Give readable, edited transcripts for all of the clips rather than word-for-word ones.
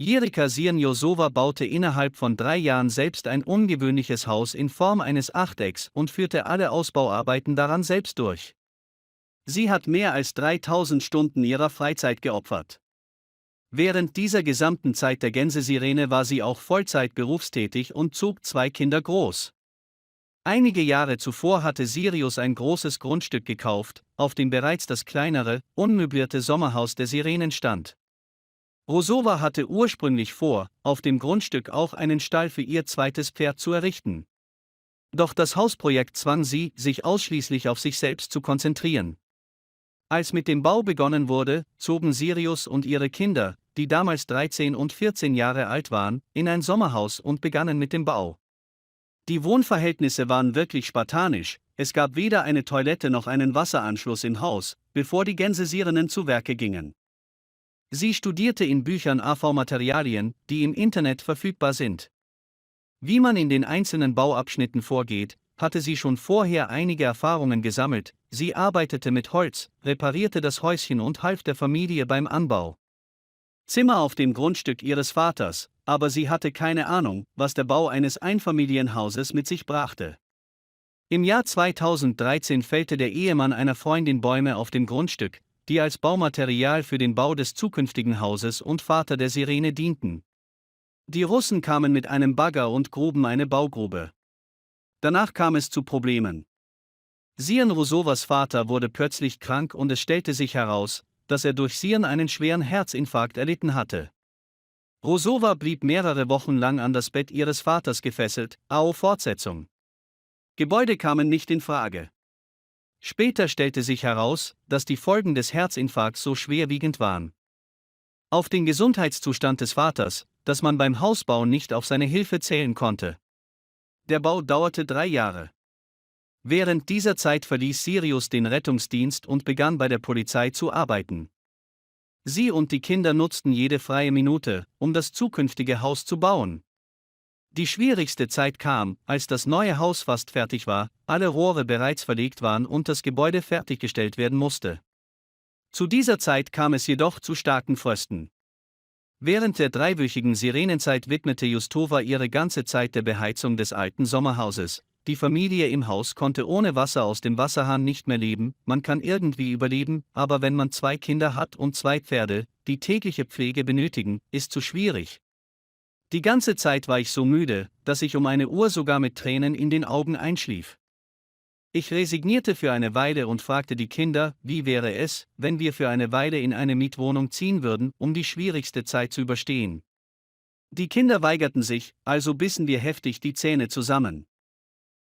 Jirika Sirnjosowa baute innerhalb von 3 Jahren selbst ein ungewöhnliches Haus in Form eines Achtecks und führte alle Ausbauarbeiten daran selbst durch. Sie hat mehr als 3000 Stunden ihrer Freizeit geopfert. Während dieser gesamten Zeit der Gänsesirene war sie auch Vollzeit berufstätig und zog 2 Kinder groß. Einige Jahre zuvor hatte Sirius ein großes Grundstück gekauft, auf dem bereits das kleinere, unmöblierte Sommerhaus der Sirenen stand. Rosowa hatte ursprünglich vor, auf dem Grundstück auch einen Stall für ihr zweites Pferd zu errichten. Doch das Hausprojekt zwang sie, sich ausschließlich auf sich selbst zu konzentrieren. Als mit dem Bau begonnen wurde, zogen Sirius und ihre Kinder, die damals 13 und 14 Jahre alt waren, in ein Sommerhaus und begannen mit dem Bau. Die Wohnverhältnisse waren wirklich spartanisch, es gab weder eine Toilette noch einen Wasseranschluss im Haus, bevor die Gänsesirenen zu Werke gingen. Sie studierte in Büchern AV-Materialien, die im Internet verfügbar sind. Wie man in den einzelnen Bauabschnitten vorgeht, hatte sie schon vorher einige Erfahrungen gesammelt. Sie arbeitete mit Holz, reparierte das Häuschen und half der Familie beim Anbau. Zimmer auf dem Grundstück ihres Vaters, aber sie hatte keine Ahnung, was der Bau eines Einfamilienhauses mit sich brachte. Im Jahr 2013 fällte der Ehemann einer Freundin Bäume auf dem Grundstück, die als Baumaterial für den Bau des zukünftigen Hauses und Vater der Sirene dienten. Die Russen kamen mit einem Bagger und gruben eine Baugrube. Danach kam es zu Problemen. Sirn Rosowas Vater wurde plötzlich krank und es stellte sich heraus, dass er durch Sirn einen schweren Herzinfarkt erlitten hatte. Rosowa blieb mehrere Wochen lang an das Bett ihres Vaters gefesselt, Fortsetzung. Gebäude kamen nicht in Frage. Später stellte sich heraus, dass die Folgen des Herzinfarkts so schwerwiegend waren. Auf den Gesundheitszustand des Vaters, dass man beim Hausbau nicht auf seine Hilfe zählen konnte. Der Bau dauerte 3 Jahre. Während dieser Zeit verließ Sirius den Rettungsdienst und begann bei der Polizei zu arbeiten. Sie und die Kinder nutzten jede freie Minute, um das zukünftige Haus zu bauen. Die schwierigste Zeit kam, als das neue Haus fast fertig war, alle Rohre bereits verlegt waren und das Gebäude fertiggestellt werden musste. Zu dieser Zeit kam es jedoch zu starken Frösten. Während der 3-wöchigen Sirenenzeit widmete Justowa ihre ganze Zeit der Beheizung des alten Sommerhauses. Die Familie im Haus konnte ohne Wasser aus dem Wasserhahn nicht mehr leben. Man kann irgendwie überleben, aber wenn man 2 Kinder hat und 2 Pferde, die tägliche Pflege benötigen, ist zu schwierig. Die ganze Zeit war ich so müde, dass ich um 1 Uhr sogar mit Tränen in den Augen einschlief. Ich resignierte für eine Weile und fragte die Kinder, wie wäre es, wenn wir für eine Weile in eine Mietwohnung ziehen würden, um die schwierigste Zeit zu überstehen. Die Kinder weigerten sich, also bissen wir heftig die Zähne zusammen.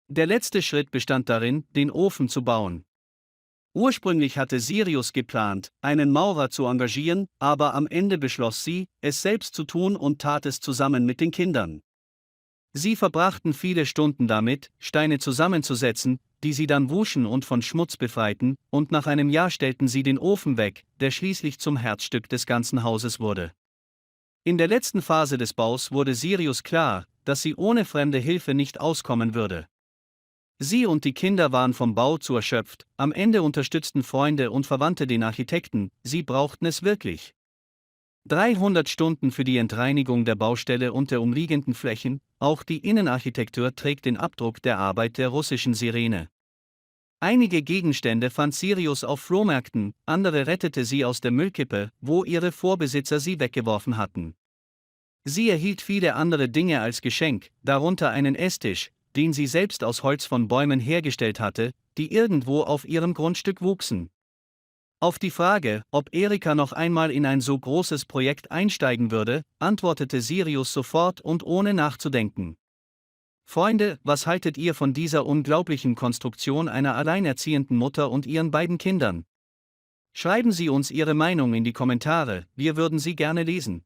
Der letzte Schritt bestand darin, den Ofen zu bauen. Ursprünglich hatte Sirius geplant, einen Maurer zu engagieren, aber am Ende beschloss sie, es selbst zu tun und tat es zusammen mit den Kindern. Sie verbrachten viele Stunden damit, Steine zusammenzusetzen, die sie dann wuschen und von Schmutz befreiten, und nach einem Jahr stellten sie den Ofen weg, der schließlich zum Herzstück des ganzen Hauses wurde. In der letzten Phase des Baus wurde Sirius klar, dass sie ohne fremde Hilfe nicht auskommen würde. Sie und die Kinder waren vom Bau zu erschöpft, am Ende unterstützten Freunde und Verwandte den Architekten, sie brauchten es wirklich. 300 Stunden für die Entreinigung der Baustelle und der umliegenden Flächen, auch die Innenarchitektur trägt den Abdruck der Arbeit der russischen Sirene. Einige Gegenstände fand Sirius auf Flohmärkten, andere rettete sie aus der Müllkippe, wo ihre Vorbesitzer sie weggeworfen hatten. Sie erhielt viele andere Dinge als Geschenk, darunter einen Esstisch, den sie selbst aus Holz von Bäumen hergestellt hatte, die irgendwo auf ihrem Grundstück wuchsen. Auf die Frage, ob Erika noch einmal in ein so großes Projekt einsteigen würde, antwortete Sirius sofort und ohne nachzudenken. Freunde, was haltet ihr von dieser unglaublichen Konstruktion einer alleinerziehenden Mutter und ihren beiden Kindern? Schreiben Sie uns Ihre Meinung in die Kommentare, wir würden sie gerne lesen.